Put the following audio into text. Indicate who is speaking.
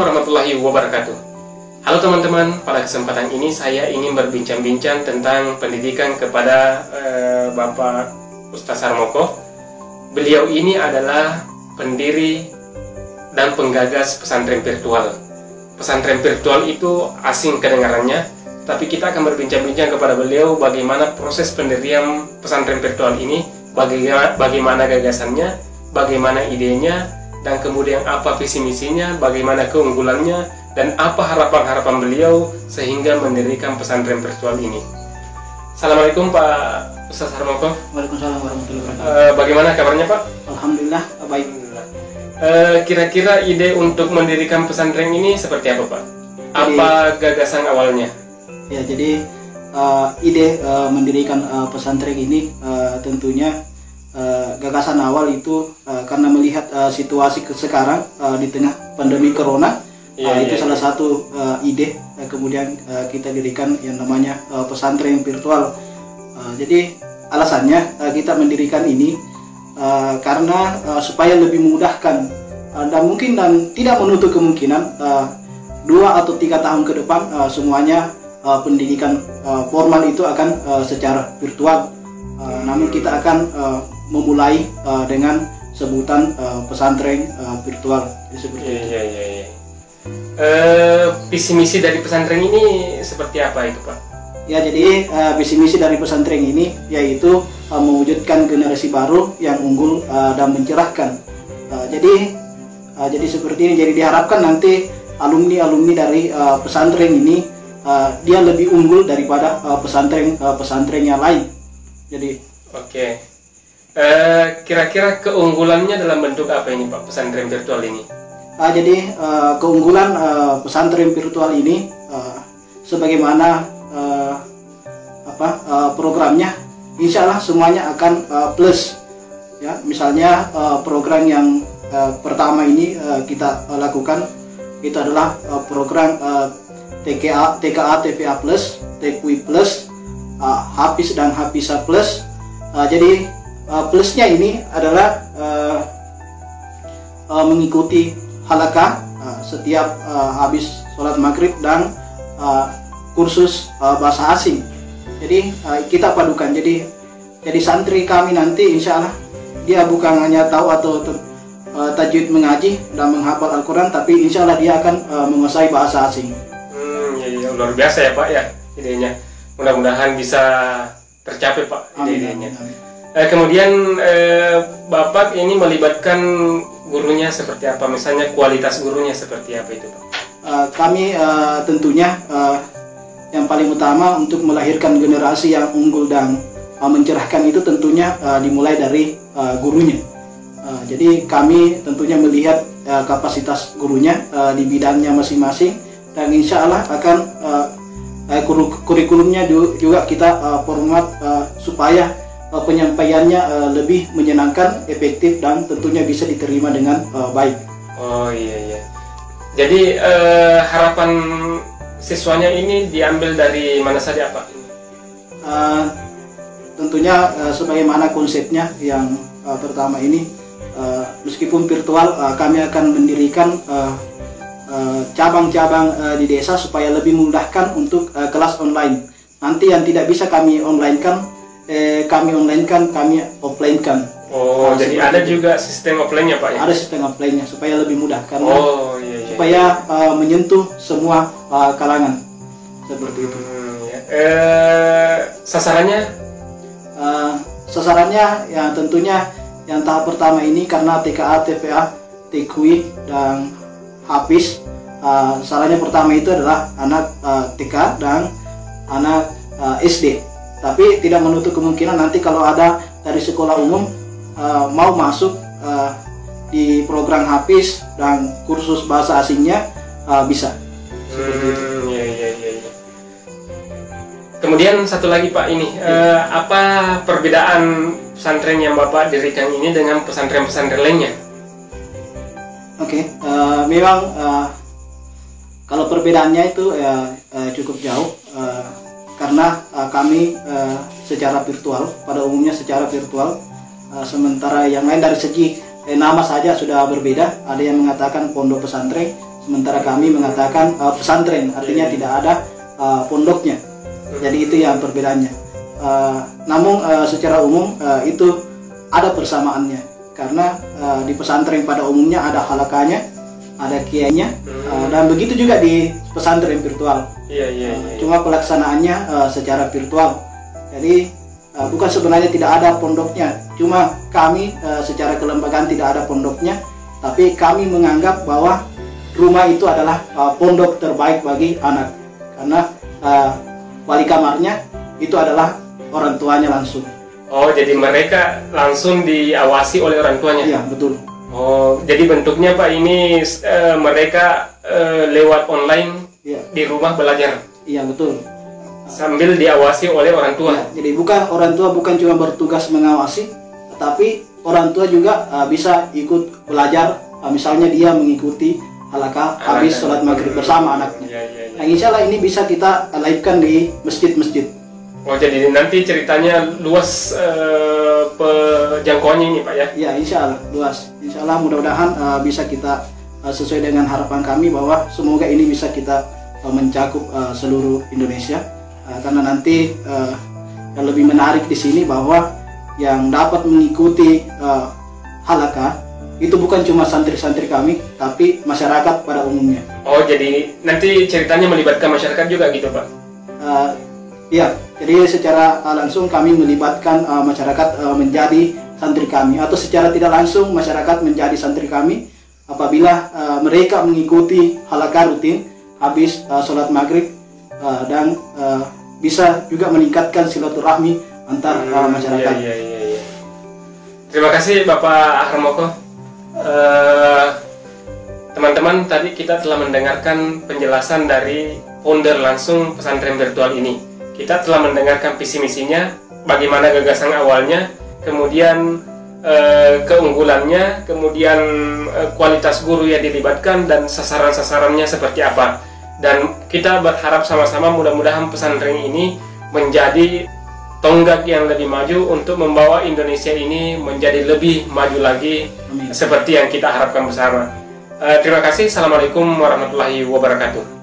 Speaker 1: warahmatullahi wabarakatuh. Halo teman-teman, pada kesempatan ini saya ingin berbincang-bincang tentang pendidikan kepada Bapak Ustaz Harmoko. Beliau ini adalah pendiri dan penggagas pesantren virtual. Pesantren virtual itu asing kedengarannya, tapi kita akan berbincang-bincang kepada beliau bagaimana proses pendirian pesantren virtual ini, bagaimana gagasannya, bagaimana idenya, dan kemudian apa visi misinya, bagaimana keunggulannya, dan apa harapan-harapan beliau sehingga mendirikan pesantren virtual ini. Assalamualaikum Pak Ustaz Harmoko.
Speaker 2: Waalaikumsalam warahmatullahi wabarakatuh.
Speaker 1: Bagaimana kabarnya Pak?
Speaker 2: Alhamdulillah baik.
Speaker 1: Kira-kira ide untuk mendirikan pesantren ini seperti apa Pak? Apa gagasan awalnya?
Speaker 2: Ya, jadi ide mendirikan pesantren ini tentunya gagasan awal itu karena melihat situasi sekarang di tengah pandemi corona. Itu salah satu ide kemudian kita dirikan yang namanya pesantren virtual. Jadi alasannya kita mendirikan ini karena supaya lebih memudahkan dan tidak menutup kemungkinan 2 atau 3 tahun ke depan semuanya pendidikan formal itu akan secara virtual. Namun kita akan memulai dengan sebutan pesantren virtual. Seperti itu.
Speaker 1: Visi misi dari pesantren ini seperti apa itu Pak?
Speaker 2: Ya, jadi visi misi dari pesantren ini yaitu mewujudkan generasi baru yang unggul dan mencerahkan. Jadi seperti ini. Jadi diharapkan nanti alumni dari pesantren ini dia lebih unggul daripada pesantren yang lain. Jadi
Speaker 1: kira-kira keunggulannya dalam bentuk apa ini Pak pesantren virtual ini?
Speaker 2: Jadi keunggulan pesantren virtual ini sebagaimana programnya, insya Allah semuanya akan plus. Ya, misalnya program yang pertama ini kita lakukan itu adalah program TKA, TPA plus, TQI plus, Hafiz dan Hafizah plus. Jadi plusnya ini adalah mengikuti halakah setiap habis sholat maghrib dan kursus bahasa asing. Jadi kita padukan. Jadi santri kami nanti insya Allah dia bukan hanya tahu atau tajwid mengaji dan menghafal Al-Quran, tapi insya Allah dia akan menguasai bahasa asing.
Speaker 1: Ya, luar biasa ya Pak ya idenya. Mudah-mudahan bisa tercapai Pak idenya. Kemudian Bapak ini melibatkan gurunya seperti apa? Misalnya kualitas gurunya seperti apa itu Pak?
Speaker 2: Kami tentunya yang paling utama untuk melahirkan generasi yang unggul dan mencerahkan itu tentunya dimulai dari gurunya. Jadi kami tentunya melihat kapasitas gurunya di bidangnya masing-masing, dan insya Allah akan kurikulumnya juga kita format supaya penyampaiannya lebih menyenangkan, efektif, dan tentunya bisa diterima dengan baik.
Speaker 1: Oh iya. Jadi harapan siswanya ini diambil dari mana saja Pak?
Speaker 2: Tentunya sebagaimana konsepnya yang pertama ini, meskipun virtual kami akan mendirikan cabang-cabang di desa supaya lebih memudahkan untuk kelas online. Nanti yang tidak bisa kami online-kan, kami offline-kan.
Speaker 1: Oh, jadi ada juga sistem offline-nya Pak ya?
Speaker 2: Ada sistem offline-nya supaya lebih mudah karena
Speaker 1: iya.
Speaker 2: supaya menyentuh semua kalangan seperti itu. Sasarannya ya tentunya yang tahap pertama ini karena TKA, TPA, TQI dan Hafiz. Sasarannya pertama itu adalah anak TK dan anak SD. Tapi tidak menutup kemungkinan nanti kalau ada dari sekolah umum mau masuk di program Hafiz dan kursus bahasa asingnya bisa.
Speaker 1: Iya. Kemudian satu lagi Pak ini, apa perbedaan pesantren yang Bapak dirikan ini dengan pesantren-pesantren lainnya?
Speaker 2: Memang kalau perbedaannya itu cukup jauh karena kami secara virtual, pada umumnya secara virtual, sementara yang lain dari segi nama saja sudah berbeda. Ada yang mengatakan pondok pesantren, sementara kami mengatakan pesantren, artinya tidak ada pondoknya. Jadi itu yang perbedaannya. Namun secara umum itu ada persamaannya, karena di pesantren pada umumnya ada halakanya, ada kiainya, dan begitu juga di pesantren virtual. Cuma pelaksanaannya secara virtual. Jadi bukan sebenarnya tidak ada pondoknya, cuma kami secara kelembagaan tidak ada pondoknya, tapi kami menganggap bahwa rumah itu adalah pondok terbaik bagi anak, karena wali kamarnya itu adalah orang tuanya langsung.
Speaker 1: Oh, jadi mereka langsung diawasi oleh orang tuanya?
Speaker 2: Iya, betul.
Speaker 1: Oh, jadi bentuknya Pak ini mereka lewat online di rumah belajar?
Speaker 2: Iya, betul.
Speaker 1: Sambil diawasi oleh orang tua?
Speaker 2: Ya, jadi orang tua bukan cuma bertugas mengawasi, tetapi orang tua juga bisa ikut belajar. Misalnya dia mengikuti halakah habis sholat maghrib bersama anaknya. Nah, insya Allah ini bisa kita live-kan di masjid-masjid.
Speaker 1: Oh, jadi nanti ceritanya luas jangkauannya ini Pak ya?
Speaker 2: Ya, insya Allah luas. Insya Allah mudah-mudahan bisa kita sesuai dengan harapan kami, bahwa semoga ini bisa kita mencakup seluruh Indonesia. Karena nanti yang lebih menarik di sini bahwa yang dapat mengikuti halakah itu bukan cuma santri-santri kami, tapi masyarakat pada umumnya.
Speaker 1: Oh, jadi nanti ceritanya melibatkan masyarakat juga gitu Pak?
Speaker 2: Ya, jadi secara langsung kami melibatkan masyarakat menjadi santri kami, atau secara tidak langsung masyarakat menjadi santri kami apabila mereka mengikuti halakah rutin habis sholat maghrib, dan bisa juga meningkatkan silaturahmi antar masyarakat.
Speaker 1: Iya. Terima kasih Bapak Harmoko. Teman-teman, tadi kita telah mendengarkan penjelasan dari founder langsung pesantren virtual ini. Kita telah mendengarkan visi misinya, bagaimana gagasan awalnya, kemudian keunggulannya, kemudian kualitas guru yang dilibatkan, dan sasaran-sasarannya seperti apa. Dan kita berharap sama-sama mudah-mudahan pesantren ini menjadi tonggak yang lebih maju untuk membawa Indonesia ini menjadi lebih maju lagi.
Speaker 2: Amin.
Speaker 1: Seperti yang kita harapkan bersama. Terima kasih. Assalamualaikum warahmatullahi wabarakatuh.